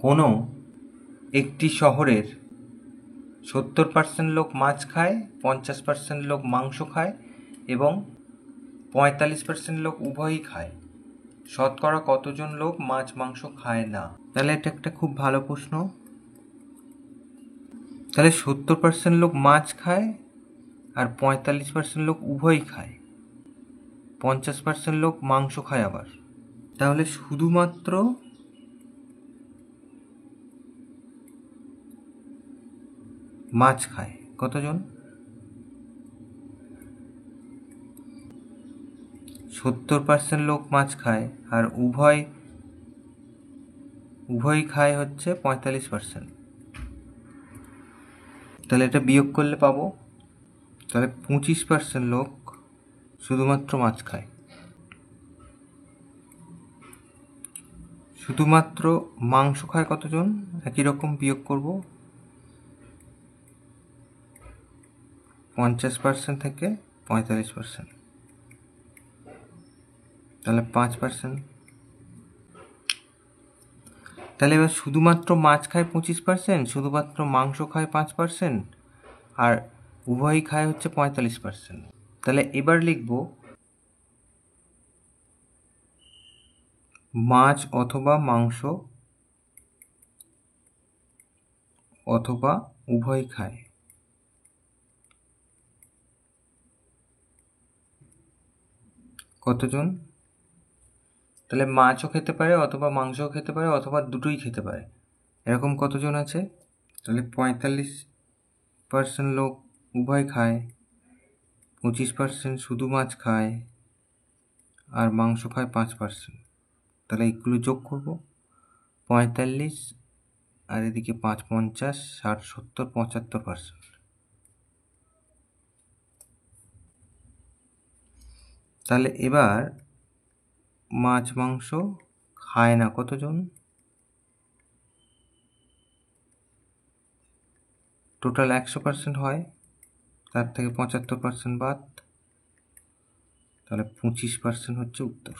কোনো একটি শহরের 70% লোক মাছ খায়, 50% লোক মাংস খায় এবং 45% লোক উভয়ই খায়। শতকরা কতজন লোক মাছ মাংস খায় না? তাহলে এটা একটা খুব ভালো প্রশ্ন। তাহলে 70% লোক মাছ খায় আর 45% লোক উভয়ই খায়, 50% লোক মাংস খায় আবার। তাহলে শুধুমাত্র মাছ খায় কতজন? 70% লোক মাছ খায় আর উভয়ই খায় হচ্ছে 45%। তাহলে এটা বিয়োগ করলে পাবো, তাহলে 25% লোক শুধুমাত্র মাছ খায়। শুধুমাত্র মাংস খায় কতজন? একই রকম বিয়োগ করব, 50% থেকে 45%, তাহলে 5%। তাহলে এবার শুধুমাত্র মাছ খায় 25%, শুধুমাত্র মাংস খায় 5%, আর উভয়ই খায় হচ্ছে 45%। তাহলে এবার লিখব মাছ অথবা মাংস অথবা উভয় খায়। কতজন? তাহলে মাছও খেতে পারে অথবা মাংসও খেতে পারে অথবা দুটোই খেতে পারে, এরকম কতজন আছে? তাহলে 45% লোক উভয় খায়, 25% শুধু মাছ খায় আর মাংস খায় 5%। তাহলে এগুলো যোগ করব, 45 আর এদিকে 5, 50, 60, 70, 75%। তাহলে এবার মাছ মাংস খায় না কতজন? টোটাল 100% হয়, তার থেকে 75% বাদ, তাহলে 25% হচ্ছে উত্তর।